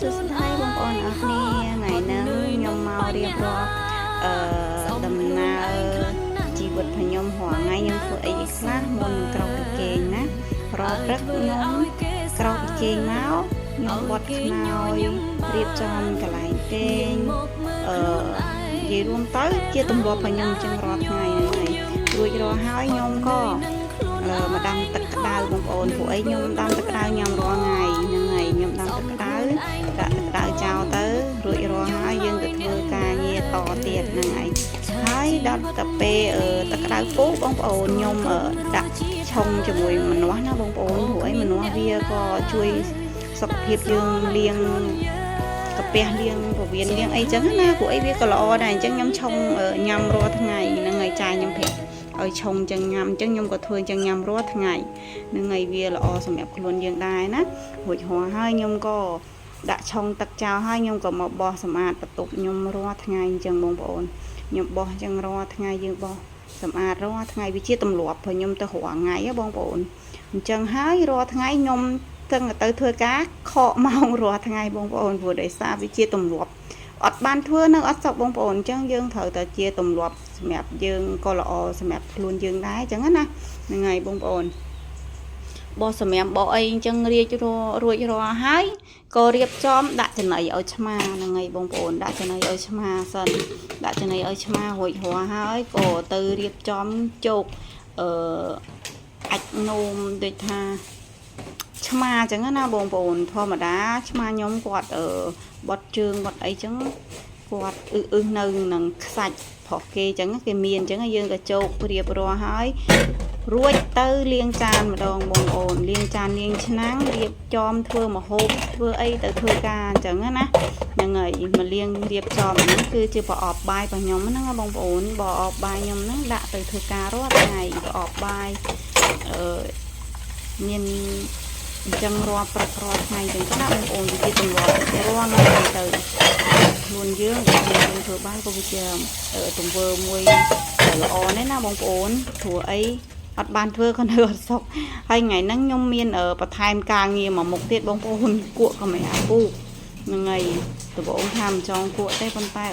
សួស្តីបងប្អូនអរគ្នាថ្ងៃហ្នឹងខ្ញុំមករៀបរាប់ដំណើរជីវិតរបស់ខ្ញុំរាល់ថ្ងៃខ្ញុំធ្វើអីខ្លះមុនក្រោកពីគេងណារាល់ព្រឹកខ្ញុំក្រោកពីគេងមកខ្ញុំបត់ខ្នើយរៀបចំកន្លែងគេងនិយាយរួមទៅជាទម្លាប់របស់ខ្ញុំចឹងរាល់ថ្ងៃហ្នឹងរួចរាល់ហើយខ្ញុំក៏មកដាំទឹកក្តៅបងប្អូនពួកអីខ្ញុំដាំទឹកក្តៅញ៉ាំរាល់ថ្ងៃហ្នឹងហើយខ្ញុំដាំទឹកក្តៅដាក់ទឹកក្តៅចោលទៅរួចរាល់ហើយយើងទៅធ្វើការងារតទៀតហ្នឹងហើយដល់ទៅពេលទឹកក្តៅពុះបងប្អូនខ្ញុំដាក់ឆុងជាមួយម្នាស់ណាបងប្អូនព្រោះអីម្នាស់វាក៏ជួយសុខភាពយើងលាងកាពះលាងពោះវៀនលាងអីចឹងណាព្រោះអីវាក៏ល្អដែរអញ្ចឹងខ្ញុំឆុងញ៉ាំរាល់ថ្ងៃហ្នឹងហើយចាយខ្ញុំប្រាប់ឲ្យឆុងចឹងញ៉ាំអញ្ចឹងខ្ញុំក៏ធ្វើចឹងញ៉ាំរាល់ថ្ងៃហ្នឹងហើយវាល្អសម្រាប់ខ្លួនយើងដែរណារួចរាល់ហើយខ្ញុំក៏ដាក់ឆុងទឹកចោលហើយខ្ញុំក៏មកបោះសម្អាតបន្ទប់ខ្ញុំរាល់ថ្ងៃអញ្ចឹងបងប្អូនខ្ញុំបោះចឹងរាល់ថ្ងៃយើងបោះសម្អាតរាល់ថ្ងៃវាជាទម្លាប់ព្រោះខ្ញុំទៅរាល់ថ្ងៃបងប្អូនអញ្ចឹងហើយរាល់ថ្ងៃខ្ញុំទាំងទៅធ្វើការខកម៉ោងរាល់ថ្ងៃបងប្អូនព្រោះដោយសារវាជាទម្លាប់អត់បានធ្វើនៅអត់សក់បងប្អូនអញ្ចឹងយើងត្រូវតែជាទម្លាប់សម្រាប់យើងក៏ល្អសម្រាប់ខ្លួនយើងដែរអញ្ចឹងណាហ្នឹងហើយបងប្អូនបោះសម្រាប់បោះអីអញ្ចឹងរួចរាល់ហើយក៏រៀបចំដាក់ចំណីឲ្យឆ្មាហ្នឹងហើយបងប្អូនដាក់ចំណីឲ្យឆ្មាសិនដាក់ចំណីឲ្យឆ្មារួចរាល់ហើយក៏ទៅរៀបចំជោគអាចនោមដូចថាឆ្មាអញ្ចឹងណាបងប្អូនធម្មតាឆ្មាខ្ញុំគាត់បត់ជើងបត់អីចឹងគាត់នៅនឹងខ្សាច់ប្រុសគេអញ្ចឹងគេមានអញ្ចឹងយើងក៏ជោគរៀបរាល់ហើយរួចទៅលាងចានម្ដងបងប្អូនលាងចានលាងឆ្នាំងរៀបចំធ្វើម្ហូបធ្វើអីទៅធ្វើការអញ្ចឹងណាហ្នឹងហើយមកលាងរៀបចំហ្នឹងគឺជាប្រអប់បាយរបស់ខ្ញុំហ្នឹងបងប្អូនប្រអប់បាយខ្ញុំហ្នឹងដាក់ទៅធ្វើការរាល់ថ្ងៃប្រអប់បាយមានអញ្ចឹងរាល់ព្រឹករាល់ថ្ងៃអញ្ចឹងណាបងប្អូនវាជាទម្លាប់រាល់ថ្ងៃទៅខ្លួនយើងធ្វើបាយក៏វាជាទង្វើមួយល្អណាស់ណាបងប្អូនព្រោះអីអត់បានធ្វើក៏នៅអត់សុខហើយថ្ងៃហ្នឹងខ្ញុំមានបន្ថែមការងារមួយមុខទៀតបងប្អូនគក់ក៏មិនអាពូហ្នឹងហើយដំបូងថាមិនចង់គក់ទេប៉ុន្តែ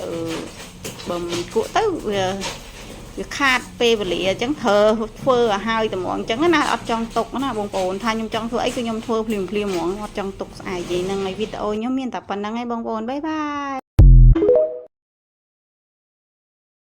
បើមិនគក់ទៅវាខាតពេលវេលាអញ្ចឹងត្រូវធ្វើឲ្យហើយតែហ្មងអញ្ចឹងណាអត់ចង់ទុកណាបងប្អូនថាខ្ញុំចង់ធ្វើអីគឺខ្ញុំធ្វើភ្លាមហ្មងអត់ចង់ទុកស្អែកទេហ្នឹងហើយវីដេអូខ្ញុំមានតែប៉ុណ្្នឹងឯងបងប្អូនបាយបាយ